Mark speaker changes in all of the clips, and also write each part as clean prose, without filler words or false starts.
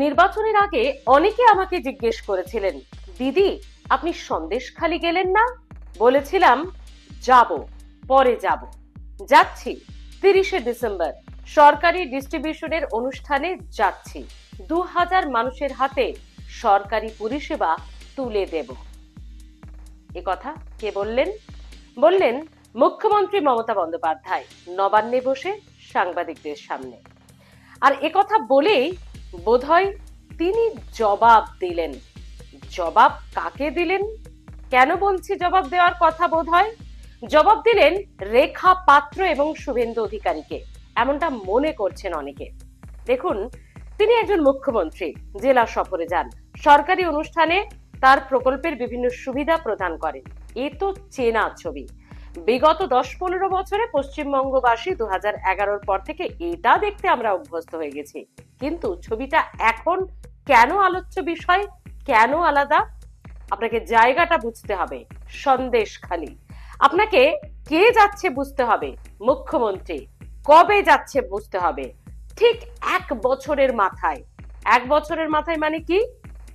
Speaker 1: নির্বাচনের আগে অনেকে আমাকে জিজ্ঞেস করেছিলেন, দিদি আপনি সন্দেশখালি গেলেন না? বলেছিলাম যাব, পরে যাব। যাচ্ছি 30শে ডিসেম্বর সরকারি ডিস্ট্রিবিউশনের অনুষ্ঠানে যাচ্ছি। 2000 মানুষের হাতে সরকারি পরিষেবা তুলে দেব। এ কথা কে বললেন? বললেন মুখ্যমন্ত্রী মমতা বন্দ্যোপাধ্যায় নবান্নে বসে সাংবাদিকদের সামনে। আর এ কথা বলেই বোধহয় তিনি জবাব দিলেন। জবাব কাকে দিলেন? কেন বলছি জবাব দেওয়ার কথা? বোধহয় জবাব দিলেন রেখা পাত্র এবং শুভেন্দু অধিকারীকে, এমনটা মনে করছেন অনেকে। দেখুন, তিনি একজন মুখ্যমন্ত্রী, জেলা সফরে যান, সরকারি অনুষ্ঠানে তার প্রকল্পের বিভিন্ন সুবিধা প্রদান করেন। এ তো চেনা ছবি। বিগত 10-15 বছরে পশ্চিমবঙ্গবাসী 2011-র পর থেকে এটা দেখতে আমরা অভ্যস্ত হয়ে গেছি। কিন্তু ছবিটা এখন কেন আলোচ্য বিষয়, কেন আলাদা? আপনাকে জায়গাটা বুঝতে হবে। সন্দেশখালি। আপনাকে কে যাচ্ছে বুঝতে হবে। মুখ্যমন্ত্রী কবে যাচ্ছে বুঝতে হবে। ঠিক 1 বছরের মাথায়। 1 বছরের মাথায় মানে কি?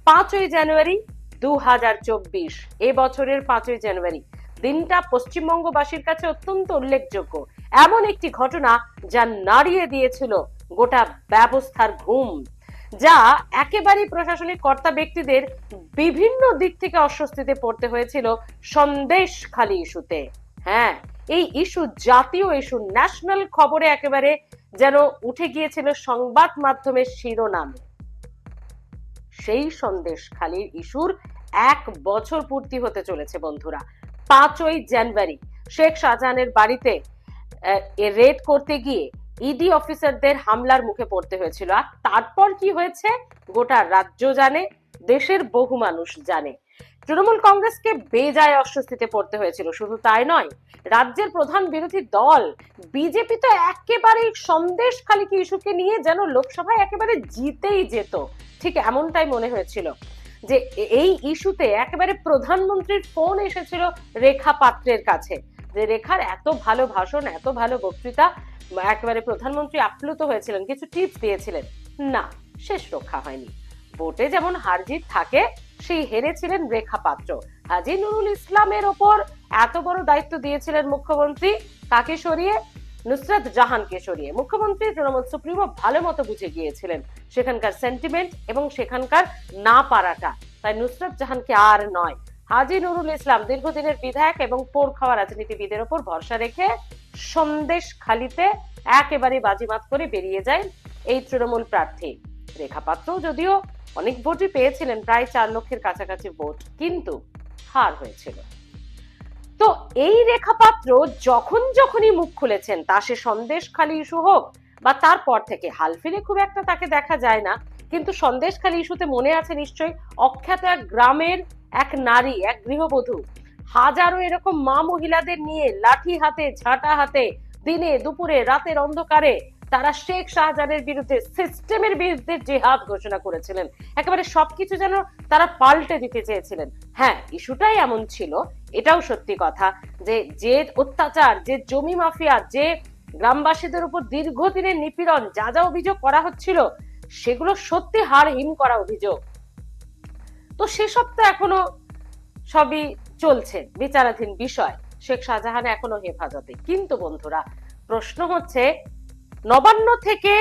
Speaker 1: 5ই জানুয়ারি 2024, এ বছরের 5ই জানুয়ারি দিনটা পশ্চিমবঙ্গবাসীর কাছে অত্যন্ত উল্লেখযোগ্য। এমন একটি ঘটনা যা নাড়িয়ে দিয়েছিল গোটা ব্যবস্থার ঘুম, যা একেবারেই প্রশাসনিক কর্তা ব্যক্তিদের বিভিন্ন দিক থেকে অস্বস্তিতে পড়তে হয়েছিল সন্দেশখালি ইস্যুতে। হ্যাঁ, এই ইস্যু জাতীয় ইস্যু, ন্যাশনাল খবরে একেবারে যেন উঠে গিয়েছিল সংবাদ মাধ্যমের শিরোনামে। সেই সন্দেশখালির ইস্যুর 1 বছর পূর্তি হতে চলেছে বন্ধুরা। 5ই জানুয়ারি শেখ শাহজাহানের বাড়িতে রেড করতে গিয়ে ইডি অফিসারদের হামলার মুখে পড়তে হয়েছিল। আর তারপর কি হয়েছে গোটা রাজ্য জানে, দেশের বহু মানুষ জানে। তৃণমূল কংগ্রেসকে বেজায় অস্বস্তিতে পড়তে হয়েছিল। শুধু তাই নয়, রাজ্যের প্রধান বিরোধী দল বিজেপি তো একেবারে সন্দেশখালি ইস্যুকে নিয়ে যেন লোকসভায় একেবারে জিতেই যেত, ঠিক এমনটাই মনে হয়েছিল। যে এই ইস্যুতে একেবারে প্রধানমন্ত্রীর ফোন এসেছিল রেখা পাত্রের কাছে, যে রেখার এত ভালো ভাষণ, এত ভালো বক্তৃতা, একেবারে প্রধানমন্ত্রী আপ্লুত হয়েছিলেন, কিছু টিপস দিয়েছিলেন। না, শেষ রক্ষা হয়নি। ভোটে যেমন হারজিত থাকে, সেই হেরেছিলেন রেখা পাত্র। হাজী নুরুল ইসলামের ওপর এত বড় দায়িত্ব দিয়েছিলেন মুখ্যমন্ত্রী, কাকে সরিয়ে? নুসরাত জাহানকে সরিয়ে। মুখ্যমন্ত্রী তৃণমূল সুপ্রিমো ভালো মতো বুঝে গিয়েছিলেন সেখানকার সেন্টিমেন্ট এবং সেখানকার না পারাটা, তাই নুসরাত জাহানকে আর নয়, হাজী নুরুল ইসলাম দীর্ঘদিনের বিধায়ক এবং পোড় খাওয়া রাজনীতিবিদের ওপর ভরসা রেখে সন্দেশখালিতে একেবারে বাজিমাত করে বেরিয়ে যায় এই তৃণমূল প্রার্থী। রেখা পাত্র যদিও অনেক ভোটই পেয়েছিলেন, প্রায় 4 লক্ষের কাছাকাছি ভোট, কিন্তু হার হয়েছিল। তো এই রেখা পাত্র যখনই মুখ খুলেছেন, তা সে সন্দেশখালি ইস্যু হোক বা তারপর থেকে, হাল ফিরে খুব একটা তাকে দেখা যায় না, কিন্তু সন্দেশখালি ইস্যুতে মনে আছে নিশ্চয়ই, অখ্যাত এক গ্রামের এক নারী, এক গৃহবধূ হাজারো এরকম মা মহিলাদের নিয়ে লাঠি হাতে, ঝাঁটা হাতে, দিনে দুপুরে রাতের অন্ধকারে তারা শেখ শাহজাহানের বিরুদ্ধে, সিস্টেমের বিরুদ্ধে জিহাদ ঘোষণা করেছিলেন। একেবারে সবকিছু যেন তারা পাল্টে দিতে চেয়েছিলেন। হ্যাঁ, ইস্যুটাই এমন ছিল, এটাও সত্যি কথা, যে অত্যাচার, যে জমি মাফিয়া, যে গ্রামবাসীদের উপর দীর্ঘদিনের নিপীড়ন, যা যা অভিযোগ করা হচ্ছিল, সেগুলো সত্যি হাড় হিম করা অভিযোগ। তো সেসব তো এখনো সবই চলছে, বিচারাধীন বিষয়। শেখ শাহজাহান এখনো হেফাজতে। কিন্তু বন্ধুরা, প্রশ্ন হচ্ছে, নবান্ন থেকে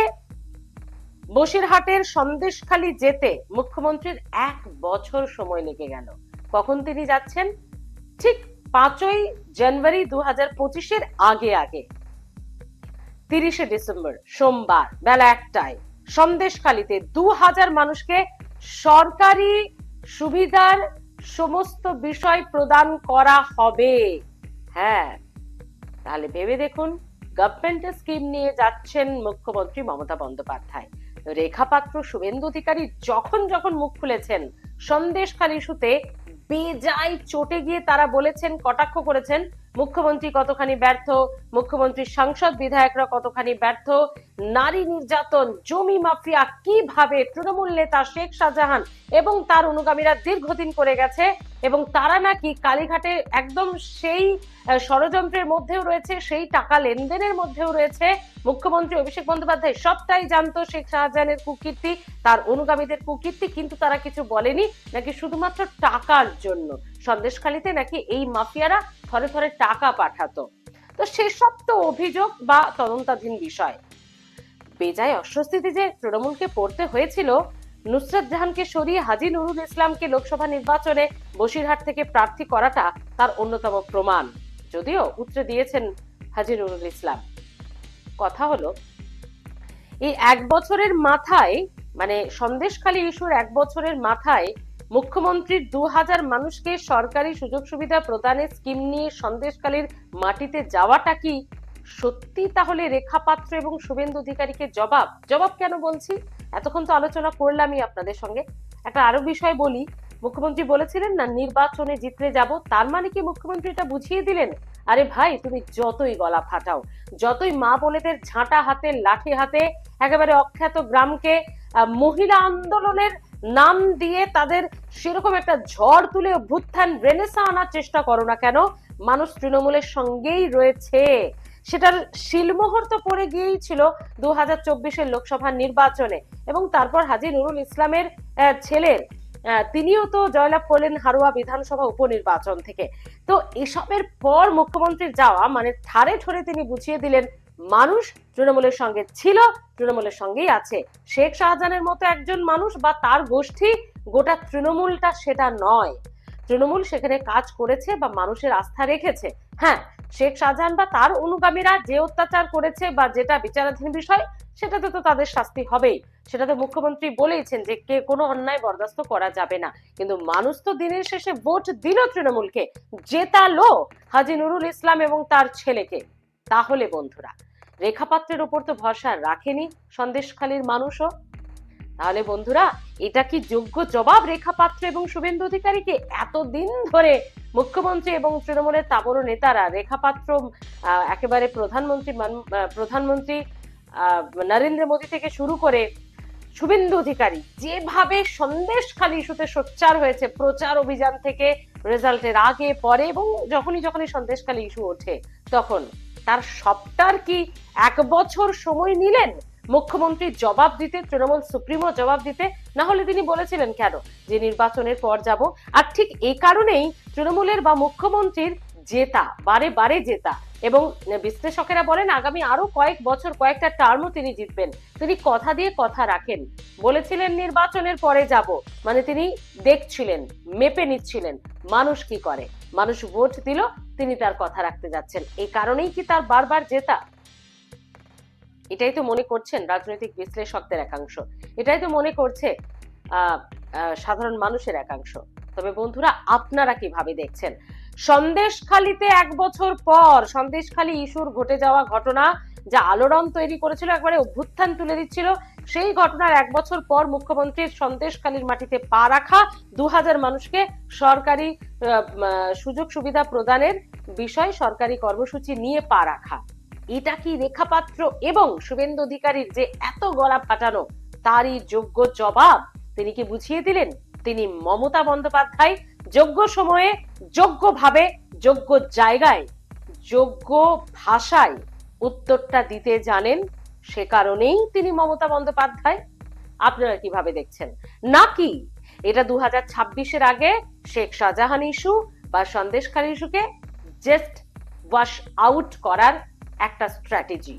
Speaker 1: বসিরহাটের সন্দেশখালি যেতে মুখ্যমন্ত্রীর 1 বছর সময় লেগে গেল। কখন তিনি যাচ্ছেন? ঠিক 5ই জানুয়ারি 2025-এর আগে 30শে ডিসেম্বর সোমবার বেলা 1টায় সন্দেশখালিতে 2000 মানুষকে সরকারি সুবিধার সমস্ত বিষয় প্রদান করা হবে। হ্যাঁ, তাহলে ভেবে দেখুন, গভর্নমেন্টের স্কিম নিয়ে যাচ্ছেন মুখ্যমন্ত্রী মমতা বন্দ্যোপাধ্যায়। রেখা পাত্র, শুভেন্দু অধিকারী যখন মুখ খুলেছেন সন্দেশখালি ইস্যুতে, বেজায় চটে গিয়ে তারা বলেছেন, কটাক্ষ করেছেন মুখ্যমন্ত্রী কতখানি ব্যর্থ, মুখ্যমন্ত্রীর সাংসদ বিধায়করা কতখানি ব্যর্থ, নারী নির্যাতন, জমি মাফিয়া কিভাবে তৃণমূল নেতা শেখ শাহজাহান এবং তার অনুগামীরা দীর্ঘদিন করে গেছে, এবং তারা নাকি কালীঘাটে একদম সেই ষড়যন্ত্রের মধ্যেও রয়েছে, সেই টাকা লেনদেনের মধ্যেও রয়েছে। মুখ্যমন্ত্রী অভিষেক বন্দ্যোপাধ্যায় সবটাই জানতো সেই শাহজাহানের কুকীর্তি, তার অনুগামীদের কুকীর্তি, কিন্তু তারা কিছু বলেনি, নাকি শুধুমাত্র টাকার জন্য সন্দেশখালীতে নাকি এই মাফিয়ারা থরে থরে টাকা পাঠাতো। তো সেসব তো অভিযোগ বা তদন্তাধীন বিষয়। বেজায় অস্বস্তিতে যে তৃণমূলকে পড়তে হয়েছিল নুসরাত জাহানকে সরিয়ে হাজী নুরুল ইসলামকে লোকসভা নির্বাচনে বসিরহাট থেকে প্রার্থী করাটা তার অন্যতম প্রমাণ। যদিও উতরে দিয়েছেন হাজী নুরুল ইসলাম। কথা হলো, এই এক বছরের মাথায়, মানে সন্দেশখালী ইস্যুর এক বছরের মাথায় মুখ্যমন্ত্রীর 2000 মানুষকে সরকারি সুযোগ সুবিধা প্রদানের স্কিম নিয়ে সন্দেশখালীর মাটিতে যাওয়াটা কি সত্যি তাহলে রেখা পাত্র এবং শুভেন্দু অধিকারীকে জবাব কেন বলছি? এতক্ষণ তো আলোচনা করলামই আপনাদের সঙ্গে। একটা আরো বিষয় বলি, মুখ্যমন্ত্রী বলেছিলেন না নির্বাচনে জিতলে যাব, তার মানে কি মুখ্যমন্ত্রী এটা বুঝিয়ে দিলেন, আরে ভাই তুমি যতই গলা ফাটাও, যতই মা বোনেদের ঝাঁটা হাতে লাঠি হাতে একেবারে অখ্যাত গ্রামকে মহিলা আন্দোলনের নাম দিয়ে তাদের সেরকম একটা ঝড় তুলে অভ্যুত্থান রেনেসা আনার চেষ্টা করো না কেন, মানুষ তৃণমূলের সঙ্গেই রয়েছে। সেটার শিলমোহর তো পড়ে গিয়েই ছিল 2024-এর লোকসভা নির্বাচনে, এবং তারপর হাজী নুরুল ইসলামের ছেলের তিনিও তো জয়লাভ করলেন হারোয়া বিধানসভা উপনির্বাচন থেকে। তো এসবের পর মুখ্যমন্ত্রীর যাওয়া মানে ঠারে ঠোরে তিনি বুঝিয়ে দিলেন মানুষ তৃণমূলের সঙ্গে ছিল, তৃণমূলের সঙ্গেই আছে। শেখ শাহজাহানের মতো একজন মানুষ বা তার গোষ্ঠী গোটা তৃণমূলটা সেটা নয়। তৃণমূল সেখানে কাজ করেছে বা মানুষের আস্থা রেখেছে। হ্যাঁ, শেখ শাহজাহান বা তার অনুগামীরা যে অত্যাচার করেছে বা যেটা বিচারাধীন বিষয়, সেটাতে তো তাদের শাস্তি হবেই। সেটা তো মুখ্যমন্ত্রী বলেইছেন যে কে কোনো অন্যায় বরদাস্ত করা যাবে না। কিন্তু মানুষ তো দিনের শেষে ভোট দিল তৃণমূলকে, জেতালো হাজী নুরুল ইসলাম এবং তার ছেলেকে। তাহলে বন্ধুরা, রেখাপাত্রের উপর তো ভরসা রাখেনি সন্দেশখালীর মানুষও। তাহলে বন্ধুরা, এটা কি যোগ্য জবাব রেখাপাত্র এবং শুভেন্দু অধিকারীকে? এতদিন ধরে মুখ্যমন্ত্রী এবং তৃণমূলের তাবড় নেতারা রেখাপাত্র একেবারে প্রধানমন্ত্রী নরেন্দ্র মোদী থেকে শুরু করে শুভেন্দু অধিকারী যেভাবে সন্দেশখালী ইস্যুতে সোচ্চার হয়েছে, প্রচার অভিযান থেকে রেজাল্টের আগে পরে, এবং যখনই সন্দেশখালী ইস্যু ওঠে তখন তার সবটার কি এক বছর সময় নিলেন মুখ্যমন্ত্রী জবাব দিতে, তৃণমূল সুপ্রিমো জবাব দিতে? না হলে তিনি বলেছিলেন কেন যে নির্বাচনের পর যাব? আর ঠিক এই কারণেই তৃণমূলের বা মুখ্যমন্ত্রীর জেতা, বারে বারে জেতা, এবং বিশ্লেষকেরা বলেন আগামী আরো কয়েক বছর, কয়েকটা টার্মও তিনি জিতবেন। তিনি কথা দিয়ে কথা রাখেন। বলেছিলেন নির্বাচনের পরে যাব, মানে তিনি দেখছিলেন, মেপে নিচ্ছিলেন মানুষ কি করে, মানুষ ভোট দিল, তিনি তার কথা রাখতে যাচ্ছেন। এই কারণেই কি তার বারবার জেতা? এটাই তো মনে করছেন রাজনৈতিক বিশ্লেষকদের একাংশ, এটাই তো মনে করছে সাধারণ মানুষের একাংশ। তবে বন্ধুরা, আপনারা কিভাবে দেখছেন? সন্দেশখালীতে এক বছর পর সন্দেশখালী ইস্যুর ঘটে যাওয়া ঘটনা যা আলোড়ন তৈরি করেছিল, একবারে অভ্যুত্থান তুলে দিচ্ছিল, সেই ঘটনার এক বছর পর মুখ্যমন্ত্রীর সন্দেশখালীর মাটিতে পা রাখা, 2000 মানুষকে সরকারি সুযোগ সুবিধা প্রদানের বিষয় সরকারি কর্মসূচি নিয়ে পা রাখা, এটা কি রেখাপাত্র এবং শুভেন্দু অধিকারীর যে এত গলা ফাটানো তারই যোগ্য জবাব? তিনি কি বুঝিয়ে দিলেন? তিনি মমতা বন্দ্যোপাধ্যায় যোগ্য সময়ে, যোগ্যভাবে, যোগ্য জায়গায়, যোগ্য ভাষায় উত্তরটা দিতে জানেন, সে কারণেই তিনি মমতা বন্দ্যোপাধ্যায়। আপনারা কিভাবে দেখছেন? নাকি এটা 2026-এর আগে শেখ শাহজাহান ইস্যু বা সন্দেশখালী ইস্যুকে জাস্ট ওয়াশ আউট করার একটা স্ট্র্যাটেজি?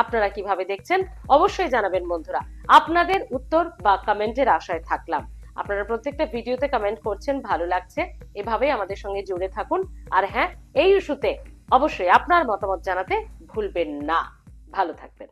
Speaker 1: আপনারা কিভাবে দেখছেন অবশ্যই জানাবেন বন্ধুরা। আপনাদের উত্তর বা কমেন্টের আশায় থাকলাম। আপনারা প্রত্যেকটা ভিডিওতে কমেন্ট করছেন, ভালো লাগছে। এভাবেই আমাদের সঙ্গে জুড়ে থাকুন। আর হ্যাঁ, এই ইস্যুতে অবশ্যই আপনার মতামত জানাতে ভুলবেন না। ভালো থাকবেন।